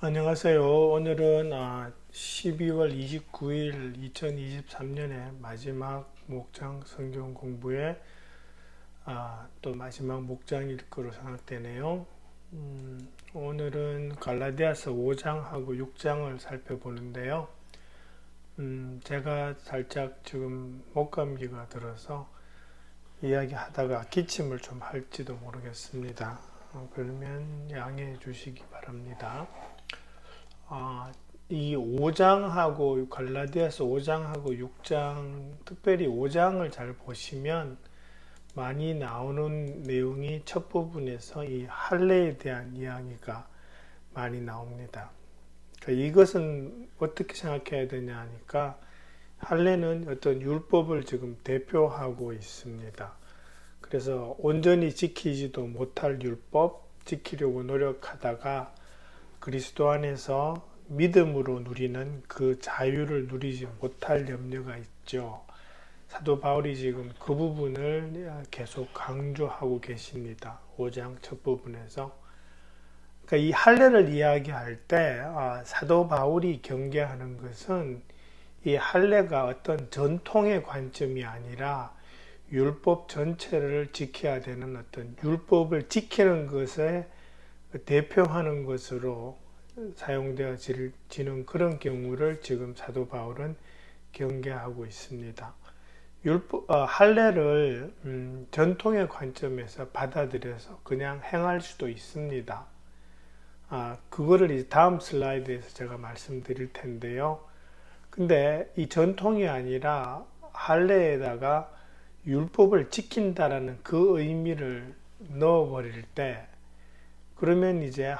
안녕하세요. 오늘은 12월 29일 2023년의 마지막 목장 성경 공부에 또 마지막 목장일 거로 생각되네요. 오늘은 갈라디아서 5장하고 6장을 살펴보는데요. 제가 살짝 지금 목감기가 들어서 이야기하다가 기침을 좀 할지도 모르겠습니다. 그러면 양해해 주시기 바랍니다. 이 5장하고 갈라디아서 5장하고 6장, 특별히 5장을 잘 보시면 많이 나오는 내용이 첫 부분에서 이 할례에 대한 이야기가 많이 나옵니다. 그러니까 이것은 어떻게 생각해야 되냐 하니까 할례는 어떤 율법을 지금 대표하고 있습니다. 그래서 온전히 지키지도 못할 율법, 지키려고 노력하다가 그리스도 안에서 믿음으로 누리는 그 자유를 누리지 못할 염려가 있죠. 사도 바울이 지금 그 부분을 계속 강조하고 계십니다. 5장 첫 부분에서. 그러니까 이 할례를 이야기할 때 사도 바울이 경계하는 것은 이 할례가 어떤 전통의 관점이 아니라 율법 전체를 지켜야 되는 어떤 율법을 지키는 것에 대표하는 것으로 사용되어지는 그런 경우를 지금 사도 바울은 경계하고 있습니다. 할례를 전통의 관점에서 받아들여서 그냥 행할 수도 있습니다. 그거를 이제 다음 슬라이드에서 제가 말씀드릴 텐데요. 근데 이 전통이 아니라 할례에다가 율법을 지킨다라는 그 의미를 넣어버릴 때 그러면 이제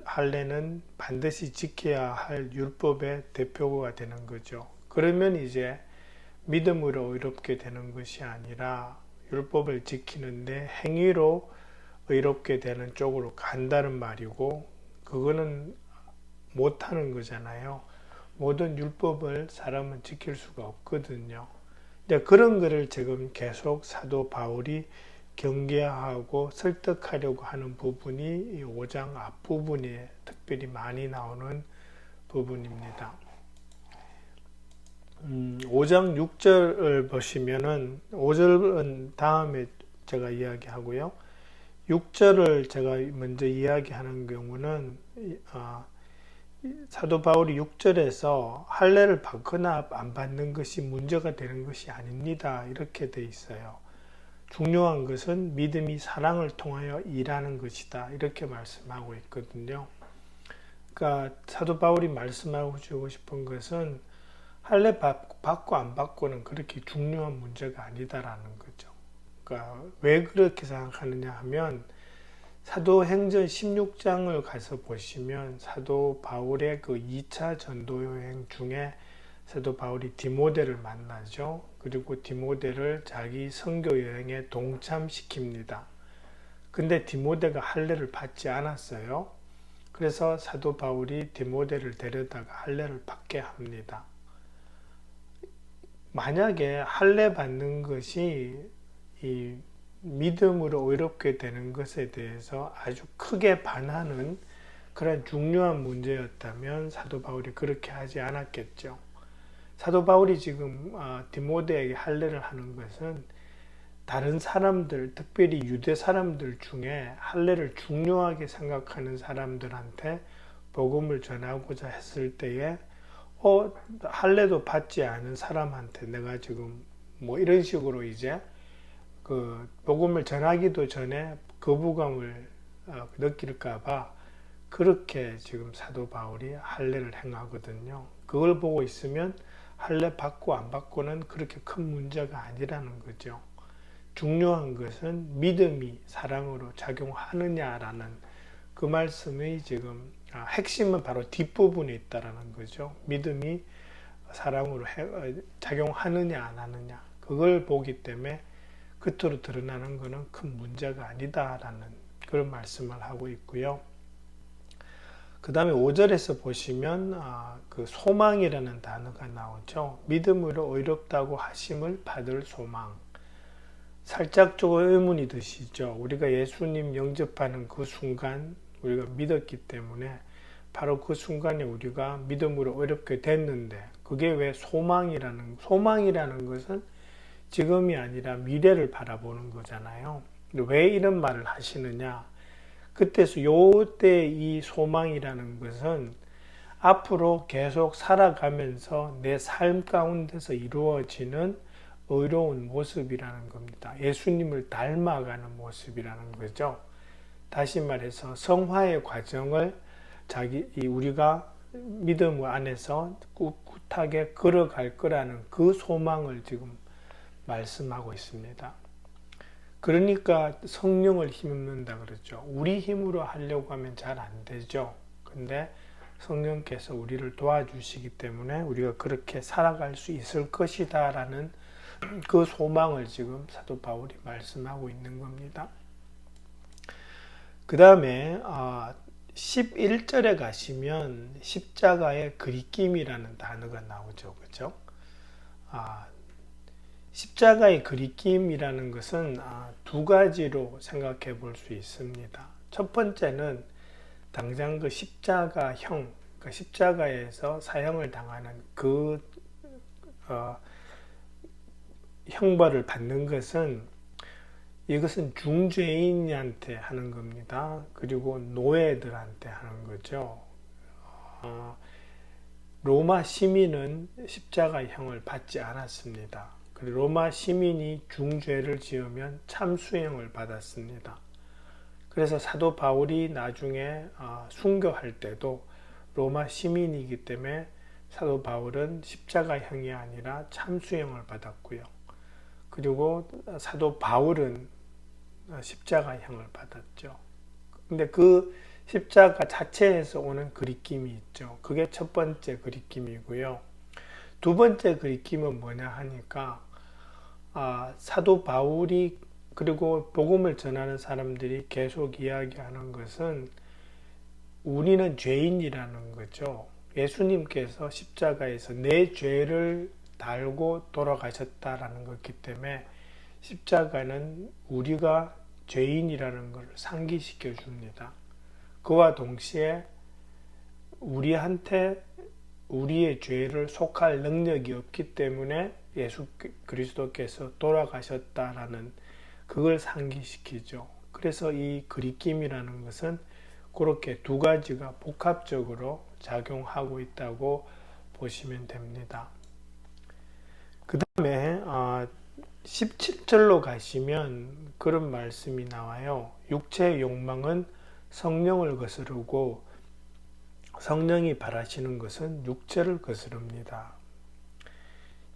할례는 반드시 지켜야 할 율법의 대표가 되는 거죠. 그러면 이제 믿음으로 의롭게 되는 것이 아니라 율법을 지키는데 행위로 의롭게 되는 쪽으로 간다는 말이고, 그거는 못하는 거잖아요. 모든 율법을 사람은 지킬 수가 없거든요. 그런 거를 지금 계속 사도 바울이 경계하고 설득하려고 하는 부분이 이 5장 앞부분에 특별히 많이 나오는 부분입니다. 5장 6절을 보시면은 5절은 다음에 제가 이야기하고요. 6절을 제가 먼저 이야기하는 경우는 사도 바울이 6절에서 할례를 받거나 안 받는 것이 문제가 되는 것이 아닙니다. 이렇게 돼 있어요. 중요한 것은 믿음이 사랑을 통하여 일하는 것이다. 이렇게 말씀하고 있거든요. 그러니까 사도 바울이 말씀하고 주고 싶은 것은 할례 받고 안 받고는 그렇게 중요한 문제가 아니다라는 거죠. 그러니까 왜 그렇게 생각하느냐 하면 사도행전 16장을 가서 보시면 사도 바울의 그 2차 전도 여행 중에 사도 바울이 디모데를 만나죠. 그리고 디모데를 자기 선교 여행에 동참시킵니다. 근데 디모데가 할례를 받지 않았어요. 그래서 사도 바울이 디모데를 데려다가 할례를 받게 합니다. 만약에 할례 받는 것이 이 믿음으로 의롭게 되는 것에 대해서 아주 크게 반하는 그런 중요한 문제였다면 사도 바울이 그렇게 하지 않았겠죠. 사도 바울이 지금 디모데에게 할례를 하는 것은 다른 사람들, 특별히 유대 사람들 중에 할례를 중요하게 생각하는 사람들한테 복음을 전하고자 했을 때에 할례도 받지 않은 사람한테 내가 지금 뭐 이런 식으로 이제 그 복음을 전하기도 전에 거부감을 느낄까봐 그렇게 지금 사도 바울이 할례를 행하거든요. 그걸 보고 있으면 할례 받고 안 받고는 그렇게 큰 문제가 아니라는 거죠. 중요한 것은 믿음이 사랑으로 작용하느냐라는 그 말씀의 지금 핵심은 바로 뒷부분에 있다라는 거죠. 믿음이 사랑으로 작용하느냐 안 하느냐 그걸 보기 때문에 겉으로 드러나는 것은 큰 문제가 아니다라는 그런 말씀을 하고 있고요. 그 다음에 5절에서 보시면 그 소망이라는 단어가 나오죠. 믿음으로 의롭다고 하심을 받을 소망. 살짝 조금 의문이 드시죠. 우리가 예수님 영접하는 그 순간 우리가 믿었기 때문에 바로 그 순간에 우리가 믿음으로 어렵게 됐는데, 그게 왜 소망이라는 것은 지금이 아니라 미래를 바라보는 거잖아요. 왜 이런 말을 하시느냐? 요때 이 소망이라는 것은 앞으로 계속 살아가면서 내 삶 가운데서 이루어지는 의로운 모습이라는 겁니다. 예수님을 닮아가는 모습이라는 거죠. 다시 말해서 성화의 과정을 우리가 믿음 안에서 꿋꿋하게 걸어갈 거라는 그 소망을 지금 말씀하고 있습니다. 그러니까 성령을 힘입는다 그러죠. 우리 힘으로 하려고 하면 잘 안 되죠. 근데 성령께서 우리를 도와주시기 때문에 우리가 그렇게 살아갈 수 있을 것이다 라는 그 소망을 지금 사도 바울이 말씀하고 있는 겁니다. 그 다음에 11절에 가시면 십자가의 그리낌이라는 단어가 나오죠. 그죠? 십자가의 그리낌이라는 것은 두 가지로 생각해 볼 수 있습니다. 첫 번째는 당장 그 십자가형, 그 십자가에서 사형을 당하는 그 형벌을 받는 것은, 이것은 중죄인한테 하는 겁니다. 그리고 노예들한테 하는 거죠. 로마 시민은 십자가형을 받지 않았습니다. 로마 시민이 중죄를 지으면 참수형을 받았습니다. 그래서 사도 바울이 나중에 순교할 때도 로마 시민이기 때문에 사도 바울은 십자가형이 아니라 참수형을 받았고요. 그리고 사도 바울은 십자가형을 받았죠. 근데 그 십자가 자체에서 오는 그리낌이 있죠. 그게 첫 번째 그리낌이고요. 두 번째 그리낌은 뭐냐 하니까 사도 바울이, 그리고 복음을 전하는 사람들이 계속 이야기하는 것은 우리는 죄인이라는 거죠. 예수님께서 십자가에서 내 죄를 달고 돌아가셨다라는 것이기 때문에 십자가는 우리가 죄인이라는 것을 상기시켜 줍니다. 그와 동시에 우리한테 우리의 죄를 속할 능력이 없기 때문에 예수 그리스도께서 돌아가셨다라는 그걸 상기시키죠. 그래서 이 그리낌이라는 것은 그렇게 두 가지가 복합적으로 작용하고 있다고 보시면 됩니다. 그 다음에 17절로 가시면 그런 말씀이 나와요. 육체의 욕망은 성령을 거스르고 성령이 바라시는 것은 육체를 거스릅니다.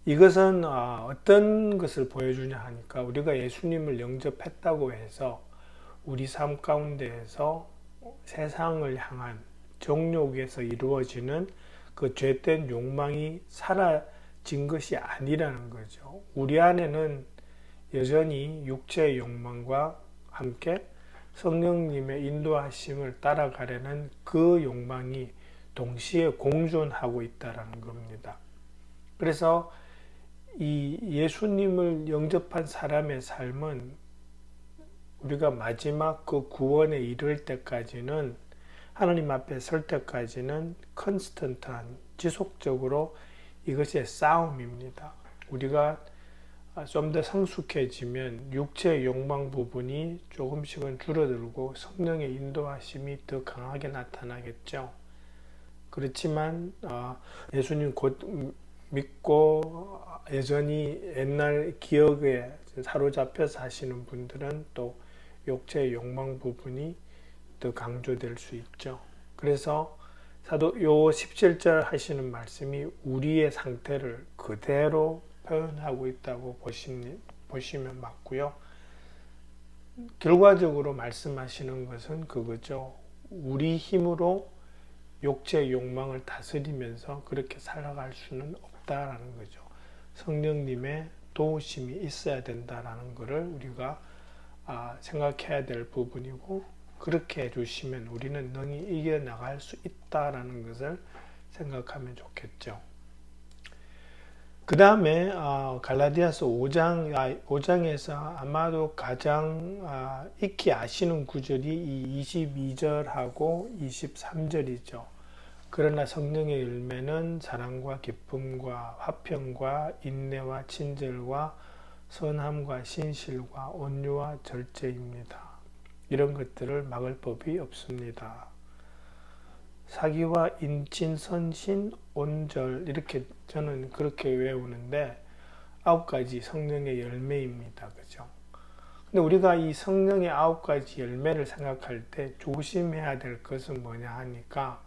이것은 어떤 것을 보여주냐 하니까, 우리가 예수님을 영접했다고 해서 우리 삶 가운데에서 세상을 향한 정욕에서 이루어지는 그 죄된 욕망이 사라진 것이 아니라는 거죠. 우리 안에는 여전히 육체의 욕망과 함께 성령님의 인도하심을 따라가려는 그 욕망이 동시에 공존하고 있다는 겁니다. 그래서 이 예수님을 영접한 사람의 삶은 우리가 마지막 그 구원에 이를 때까지는, 하나님 앞에 설 때까지는 컨스턴트한, 지속적으로 이것의 싸움입니다. 우리가 좀 더 성숙해지면 육체의 욕망 부분이 조금씩은 줄어들고 성령의 인도하심이 더 강하게 나타나겠죠. 그렇지만 예수님 곧 믿고 여전히 옛날 기억에 사로잡혀 사시는 분들은 또 육체의 욕망 부분이 더 강조될 수 있죠. 그래서 사도 요 17절 하시는 말씀이 우리의 상태를 그대로 표현하고 있다고 보시면 맞고요. 결과적으로 말씀하시는 것은 그거죠. 우리 힘으로 육체의 욕망을 다스리면서 그렇게 살아갈 수는 없다라는 거죠. 성령님의 도우심이 있어야 된다라는 것을 우리가 생각해야 될 부분이고, 그렇게 해주시면 우리는 능히 이겨나갈 수 있다라는 것을 생각하면 좋겠죠. 그 다음에 갈라디아서 5장에서 아마도 가장 익히 아시는 구절이 이 22절하고 23절이죠. 그러나 성령의 열매는 사랑과 기쁨과 화평과 인내와 친절과 선함과 신실과 온유와 절제입니다. 이런 것들을 막을 법이 없습니다. 사기와 인친, 선신, 온절 이렇게 저는 그렇게 외우는데 9가지 성령의 열매입니다. 그죠? 근데 우리가 이 성령의 9가지 열매를 생각할 때 조심해야 될 것은 뭐냐 하니까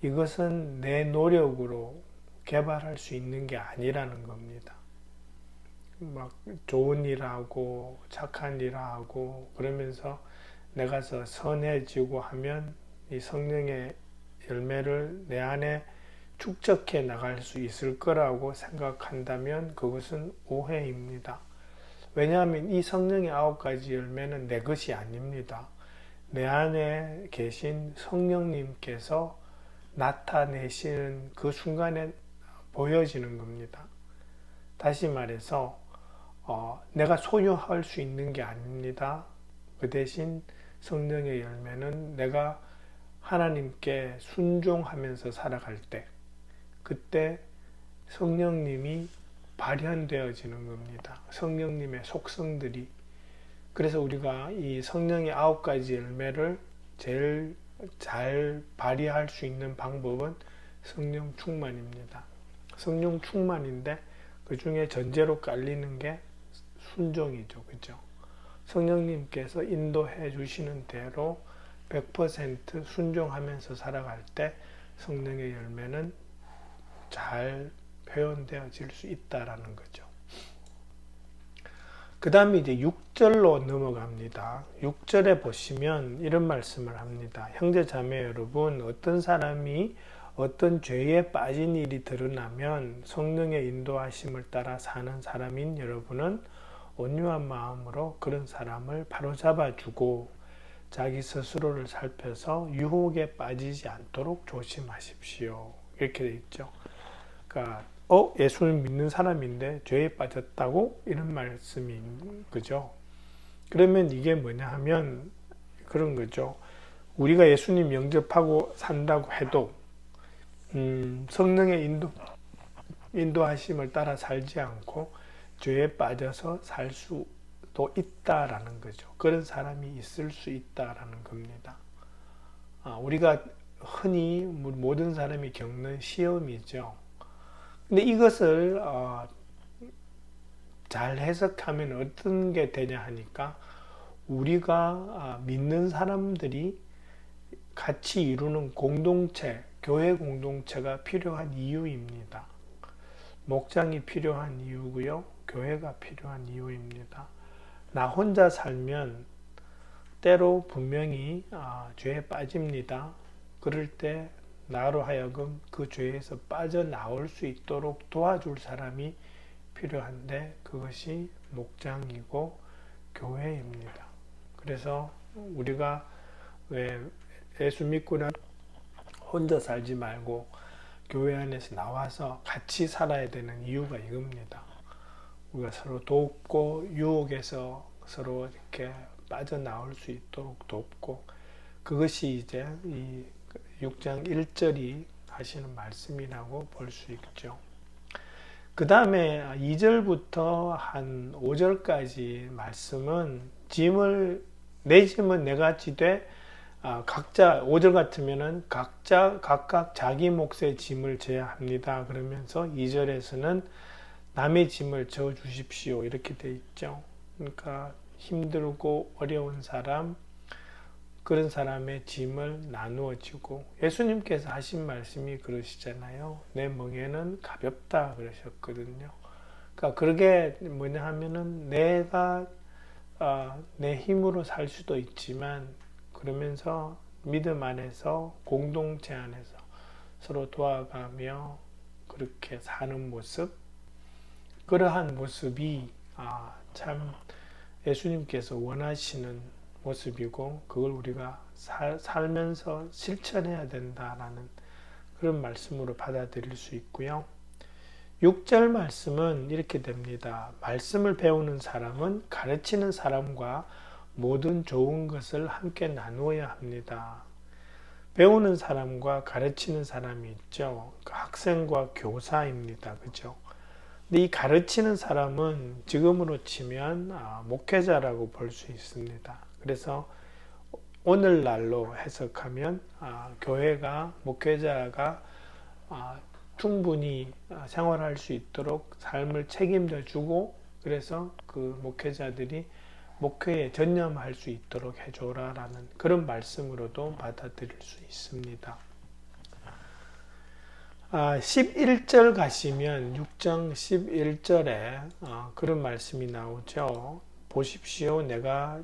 이것은 내 노력으로 개발할 수 있는 게 아니라는 겁니다. 막 좋은 일하고 착한 일하고 그러면서 내가 선해지고 하면 이 성령의 열매를 내 안에 축적해 나갈 수 있을 거라고 생각한다면 그것은 오해입니다. 왜냐하면 이 성령의 9가지 열매는 내 것이 아닙니다. 내 안에 계신 성령님께서 나타내시는 그 순간에 보여지는 겁니다. 다시 말해서 내가 소유할 수 있는 게 아닙니다. 그 대신 성령의 열매는 내가 하나님께 순종하면서 살아갈 때 그때 성령님이 발현되어지는 겁니다. 성령님의 속성들이. 그래서 우리가 이 성령의 9가지 열매를 제일 잘 발휘할 수 있는 방법은 성령 충만입니다. 성령 충만인데 그 중에 전제로 깔리는 게 순종이죠. 그죠? 성령님께서 인도해 주시는 대로 100% 순종하면서 살아갈 때 성령의 열매는 잘 표현되어질 수 있다라는 거죠. 그 다음에 이제 6절로 넘어갑니다. 6절에 보시면 이런 말씀을 합니다. 형제 자매 여러분, 어떤 사람이 어떤 죄에 빠진 일이 드러나면 성령의 인도하심을 따라 사는 사람인 여러분은 온유한 마음으로 그런 사람을 바로잡아 주고 자기 스스로를 살펴서 유혹에 빠지지 않도록 조심하십시오. 이렇게 돼 있죠. 그러니까 예수를 믿는 사람인데 죄에 빠졌다고? 이런 말씀이 그죠. 그러면 이게 뭐냐 하면 그런 거죠. 우리가 예수님 영접하고 산다고 해도 성령의 인도하심을 따라 살지 않고 죄에 빠져서 살 수도 있다라는 거죠. 그런 사람이 있을 수 있다라는 겁니다. 우리가 흔히 모든 사람이 겪는 시험이죠. 근데 이것을 잘 해석하면 어떤 게 되냐 하니까 우리가 믿는 사람들이 같이 이루는 공동체, 교회 공동체가 필요한 이유입니다. 목장이 필요한 이유고요. 교회가 필요한 이유입니다. 나 혼자 살면 때로 분명히 죄에 빠집니다. 그럴 때 나로 하여금 그 죄에서 빠져나올 수 있도록 도와줄 사람이 필요한데 그것이 목장이고 교회입니다. 그래서 우리가 왜 예수 믿고는 혼자 살지 말고 교회 안에서 나와서 같이 살아야 되는 이유가 이겁니다. 우리가 서로 돕고 유혹에서 서로 이렇게 빠져나올 수 있도록 돕고 그것이 이제 이 6장 1절이 하시는 말씀이라고 볼 수 있죠. 그 다음에 2절부터 한 5절까지 말씀은 내 짐은 내가 지되 각자 5절 같으면은 각각 자기 몫의 짐을 져야 합니다. 그러면서 2절에서는 남의 짐을 져 주십시오. 이렇게 돼 있죠. 그러니까 힘들고 어려운 사람 그런 사람의 짐을 나누어 지고 예수님께서 하신 말씀이 그러시잖아요. 내 멍에는 가볍다 그러셨거든요. 그러니까 그게 뭐냐 하면은 내가 내 힘으로 살 수도 있지만 그러면서 믿음 안에서 공동체 안에서 서로 도와가며 그렇게 사는 모습 그러한 모습이 참 예수님께서 원하시는 모습이고 그걸 우리가 살면서 실천해야 된다라는 그런 말씀으로 받아들일 수 있고요. 6절 말씀은 이렇게 됩니다. 말씀을 배우는 사람은 가르치는 사람과 모든 좋은 것을 함께 나누어야 합니다. 배우는 사람과 가르치는 사람이 있죠. 그 학생과 교사입니다. 그죠? 근데 이 가르치는 사람은 지금으로 치면 목회자라고 볼 수 있습니다. 그래서 오늘날로 해석하면 교회가 목회자가 충분히 생활할 수 있도록 삶을 책임져 주고, 그래서 그 목회자들이 목회에 전념할 수 있도록 해줘라라는 그런 말씀으로도 받아들일 수 있습니다. 11절 가시면 6장 11절에 그런 말씀이 나오죠. 보십시오, 내가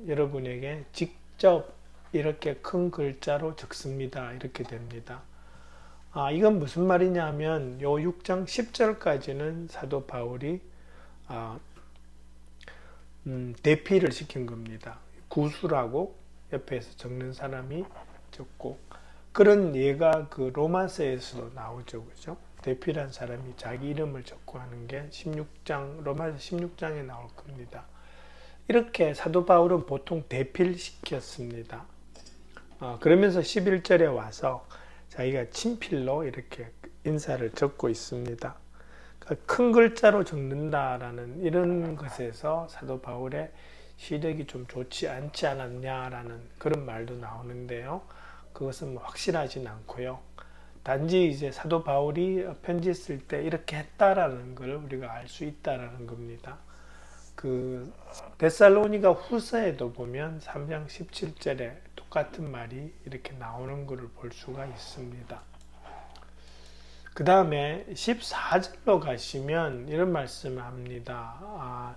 여러분에게 직접 이렇게 큰 글자로 적습니다. 이렇게 됩니다. 이건 무슨 말이냐면 요 6장 10절까지는 사도 바울이 대피를 시킨 겁니다. 구수라고 옆에서 적는 사람이 적고, 그런 예가 그 로마서에서도 나오죠. 그죠? 대피란 사람이 자기 이름을 적고 하는 게 16장, 로마서 16장에 나올 겁니다. 이렇게 사도 바울은 보통 대피를 시켰습니다. 그러면서 11절에 와서 자기가 친필로 이렇게 인사를 적고 있습니다. 그러니까 큰 글자로 적는다라는 이런 것에서 사도 바울의 시력이 좀 좋지 않지 않았냐라는 그런 말도 나오는데요. 그것은 확실하진 않고요. 단지 이제 사도 바울이 편지 쓸 때 이렇게 했다라는 걸 우리가 알 수 있다라는 겁니다. 그 데살로니가 후서에도 보면 3장 17절에 똑같은 말이 이렇게 나오는 것을 볼 수가 있습니다. 그 다음에 14절로 가시면 이런 말씀을 합니다.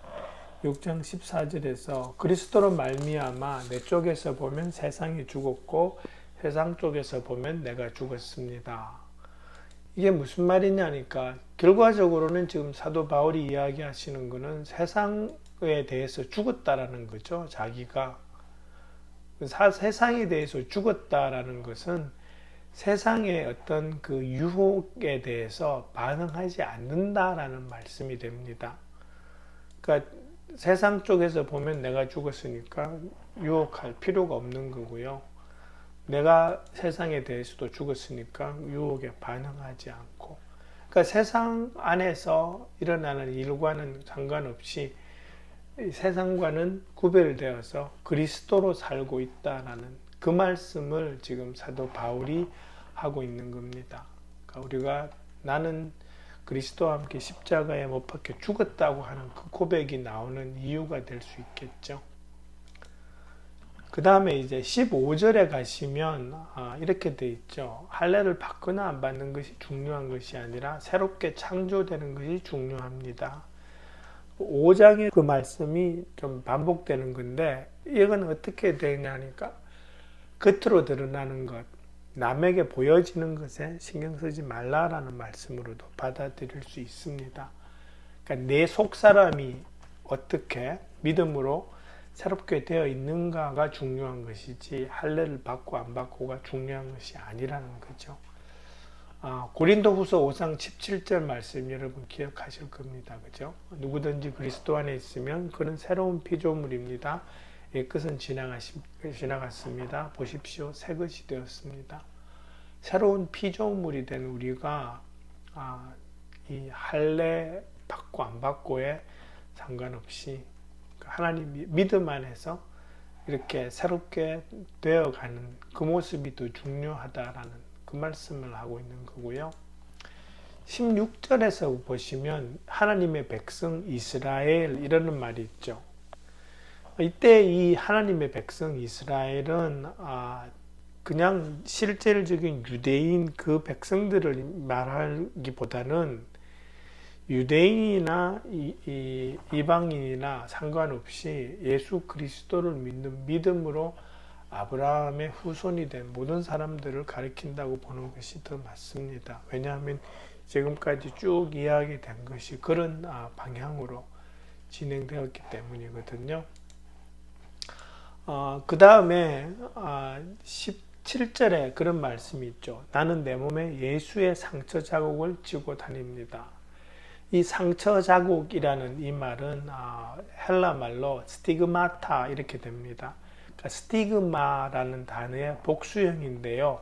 6장 14절에서 그리스도로 말미암아 내 쪽에서 보면 세상이 죽었고 세상 쪽에서 보면 내가 죽었습니다. 이게 무슨 말이냐니까 결과적으로는 지금 사도 바울이 이야기하시는 것은 세상에 대해서 죽었다라는 거죠. 자기가 세상에 대해서 죽었다라는 것은 세상의 어떤 그 유혹에 대해서 반응하지 않는다라는 말씀이 됩니다. 그러니까 세상 쪽에서 보면 내가 죽었으니까 유혹할 필요가 없는 거고요. 내가 세상에 대해서도 죽었으니까 유혹에 반응하지 않고, 그러니까 세상 안에서 일어나는 일과는 상관없이 세상과는 구별되어서 그리스도로 살고 있다라는 그 말씀을 지금 사도 바울이 하고 있는 겁니다. 그러니까 우리가 나는 그리스도와 함께 십자가에 못 박혀 죽었다고 하는 그 고백이 나오는 이유가 될 수 있겠죠. 그 다음에 이제 15절에 가시면 이렇게 돼 있죠. 할례를 받거나 안 받는 것이 중요한 것이 아니라 새롭게 창조되는 것이 중요합니다. 5장의 그 말씀이 좀 반복되는 건데, 이건 어떻게 되냐니까 겉으로 드러나는 것, 남에게 보여지는 것에 신경 쓰지 말라라는 말씀으로도 받아들일 수 있습니다. 그러니까 내 속사람이 어떻게 믿음으로 새롭게 되어 있는가가 중요한 것이지 할례를 받고 안 받고가 중요한 것이 아니라는 거죠. 고린도후서 5장 17절 말씀 여러분 기억하실 겁니다. 그죠? 누구든지 그리스도 안에 있으면 그는 새로운 피조물입니다. 옛것은 지나갔습니다. 보십시오, 새 것이 되었습니다. 새로운 피조물이 된 우리가 이 할례 받고 안 받고에 상관없이 하나님 믿음 안에서 이렇게 새롭게 되어가는 그 모습이 더 중요하다라는 그 말씀을 하고 있는 거고요. 16절에서 보시면 하나님의 백성 이스라엘 이라는 말이 있죠. 이때 이 하나님의 백성 이스라엘은 그냥 실질적인 유대인 그 백성들을 말하기보다는 유대인이나 이방인이나 상관없이 예수 그리스도를 믿는 믿음으로 아브라함의 후손이 된 모든 사람들을 가리킨다고 보는 것이 더 맞습니다. 왜냐하면 지금까지 쭉 이야기된 것이 그런 방향으로 진행되었기 때문이거든요. 그 다음에 17절에 그런 말씀이 있죠. 나는 내 몸에 예수의 상처 자국을 지고 다닙니다. 이 상처 자국이라는 이 말은 헬라 말로 스티그마타 이렇게 됩니다. 그러니까 스티그마라는 단어의 복수형인데요.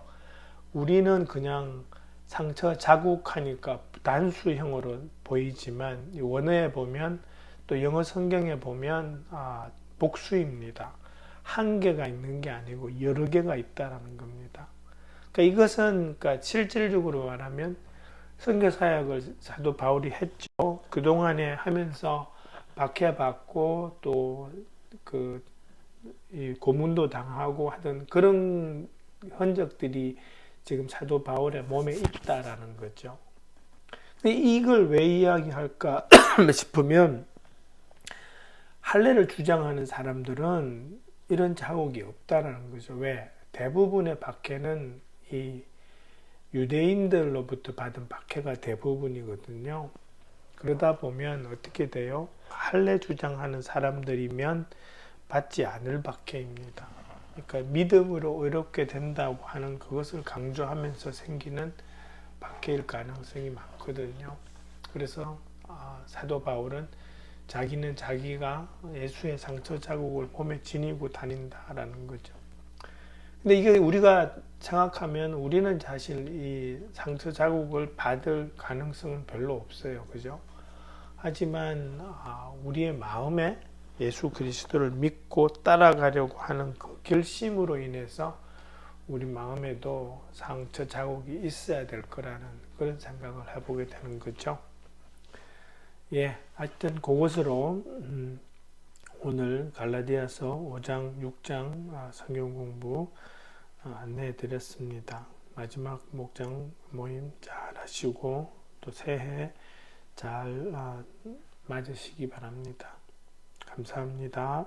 우리는 그냥 상처 자국하니까 단수형으로 보이지만 원어에 보면 또 영어 성경에 보면 복수입니다. 한 개가 있는 게 아니고 여러 개가 있다라는 겁니다. 그러니까 이것은 그러니까 실질적으로 말하면 선교 사역을 사도 바울이 했죠. 그동안에 하면서 박해받고 또 고문도 당하고 하던 그런 흔적들이 지금 사도 바울의 몸에 있다라는 거죠. 근데 이걸 왜 이야기할까 싶으면 할례를 주장하는 사람들은 이런 자국이 없다라는 거죠. 왜? 대부분의 박해는 이 유대인들로부터 받은 박해가 대부분이거든요. 그러다 보면 어떻게 돼요? 할례 주장하는 사람들이면 받지 않을 박해입니다. 그러니까 믿음으로 의롭게 된다고 하는 그것을 강조하면서 생기는 박해일 가능성이 많거든요. 그래서 사도 바울은 자기는 자기가 예수의 상처 자국을 몸에 지니고 다닌다라는 거죠. 근데 이게 우리가 생각하면 우리는 사실 이 상처 자국을 받을 가능성은 별로 없어요. 그죠? 하지만 우리의 마음에 예수 그리스도를 믿고 따라가려고 하는 그 결심으로 인해서 우리 마음에도 상처 자국이 있어야 될 거라는 그런 생각을 해보게 되는 거죠. 예, 하여튼 그것으로 오늘 갈라디아서 5장, 6장 성경 공부 안내해 드렸습니다. 마지막 목장 모임 잘 하시고 또 새해 잘 맞으시기 바랍니다. 감사합니다.